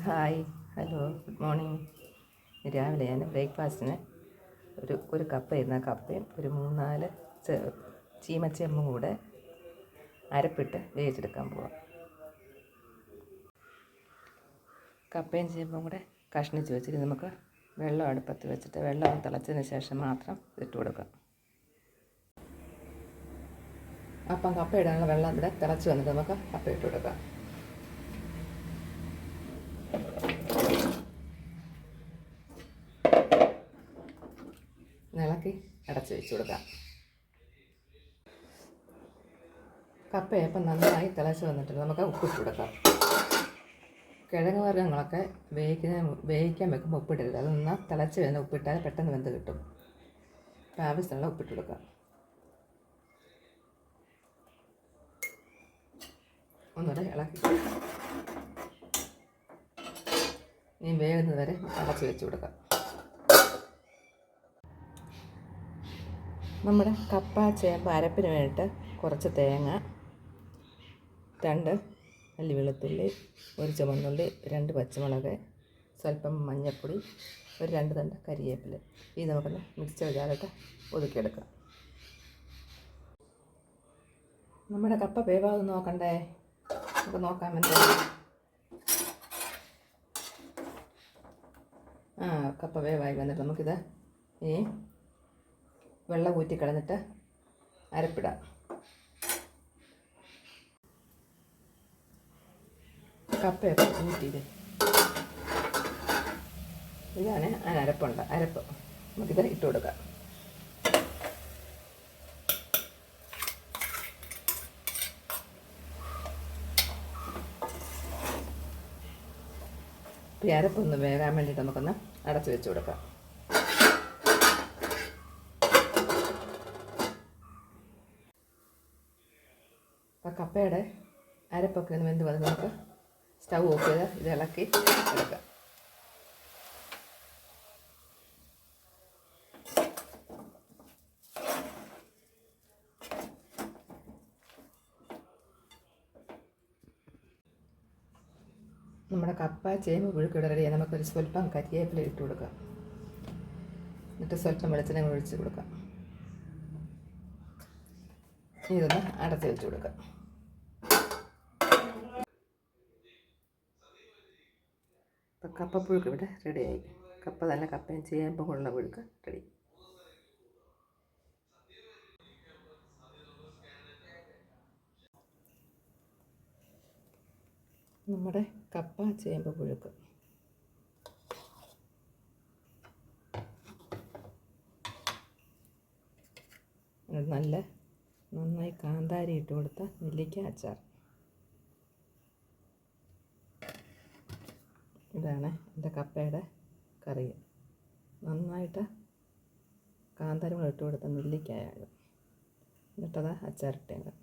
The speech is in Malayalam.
Hi, hello, good morning. രാവിലെ ഞാൻ ബ്രേക്ക്ഫാസ്റ്റിന് ഒരു കപ്പ ഇരുന്ന കപ്പയും ഒരു 3-4 ചീമച്ചെമ്പും കൂടെ അരപ്പിട്ട് വേവിച്ചെടുക്കാൻ പോവാം. കപ്പയും ചേമ്പും കൂടെ കഷ്ണിച്ച് വെച്ചിട്ട് നമുക്ക് വെള്ളം അടുപ്പത്ത് വെച്ചിട്ട് വെള്ളം തിളച്ചതിന് ശേഷം മാത്രം ഇട്ട് കൊടുക്കാം. അപ്പം കപ്പ ഇടാനുള്ള വെള്ളം ഇവിടെ തിളച്ച് വന്നിട്ട് നമുക്ക് കപ്പ ഇട്ട് കൊടുക്കാം. ഇളക്കി അടച്ച് വെച്ച് കൊടുക്കാം. കപ്പയപ്പം നന്നായി തിളച്ച് വന്നിട്ട് നമുക്ക് ഉപ്പിട്ട് കൊടുക്കാം. കിഴങ്ങ് വർഗ്ഗങ്ങളൊക്കെ വേവിക്കാൻ വെക്കുമ്പോൾ ഉപ്പിടരുത്. അതൊന്ന് തിളച്ച് വരുന്ന ഉപ്പിട്ടാൽ പെട്ടെന്ന് വെന്ത് കിട്ടും. അപ്പം ആവശ്യമുള്ള ഉപ്പിട്ട് കൊടുക്കാം. ഒന്നുകൂടെ ഇളക്കി ഇനി വേകുന്നത് വരെ അടച്ച് വെച്ച് കൊടുക്കാം. നമ്മുടെ കപ്പ ചേമ്പ് അരപ്പിന് വേണ്ടിയിട്ട് കുറച്ച് തേങ്ങ, 2 അല്ലി വെളുത്തുള്ളി, 1 ചുവന്നുള്ളി, 2 പച്ചമുളക്, സ്വല്പം മഞ്ഞൾപ്പൊടി, ഒരു 2 തണ്ട് കരിവേപ്പില. ഇത് നമുക്കൊന്ന് മിക്സ് ജാറിട്ട് ഒതുക്കിയെടുക്കാം. നമ്മുടെ കപ്പ വേവാതെ നോക്കണ്ടേ? നമുക്ക് നോക്കാൻ വേണ്ടി കപ്പ വേവായി വന്നിട്ട് നമുക്കിത് ഈ വെള്ളം ഊറ്റി കളഞ്ഞിട്ട് അരപ്പിടാം. കപ്പയൊക്കെ ഊറ്റിയത് ഇതാണ് അരപ്പ്. നമുക്കിത് ഇട്ട് കൊടുക്കാം. ഈ അരപ്പൊന്ന് വേകാൻ വേണ്ടിയിട്ട് നമുക്കൊന്ന് അടച്ച് വെച്ച് കൊടുക്കാം. അപ്പോൾ കപ്പയുടെ അരപ്പൊക്കെ ഒന്ന് വെന്ത് വന്ന് നമുക്ക് സ്റ്റൗ ഓഫ് ചെയ്ത് ഇത് ഇളക്കി എടുക്കാം. നമ്മുടെ കപ്പ ചേമ്പ് പുഴുക്കിവിടെ റെഡിയായി. നമുക്കൊരു സ്വല്പം കരിവേപ്പില ഇട്ട് കൊടുക്കാം. എന്നിട്ട് സ്വല്പം വെളിച്ചെണ്ണ ഒഴിച്ച് കൊടുക്കാം. ഇതൊന്ന് അടച്ച് വെച്ച് കൊടുക്കാം. ഇപ്പം കപ്പപ്പുഴുക്ക് ഇവിടെ റെഡിയായി. കപ്പയും ചേമ്പും കൊണ്ടുള്ള പുഴുക്ക് റെഡി. നമ്മുടെ കപ്പ ചേമ്പ് പുഴുക്ക് നന്നായി കാന്താരി ഇട്ട് കൊടുത്ത നെല്ലിക്ക അച്ചാർ. ഇതാണ് എൻ്റെ കപ്പയുടെ കറി. നന്നായിട്ട് കാന്താരി ഇട്ട് കൊടുത്ത നെല്ലിക്കായാണ്. എന്നിട്ടത് അച്ചാറിട്ടേക്കാം.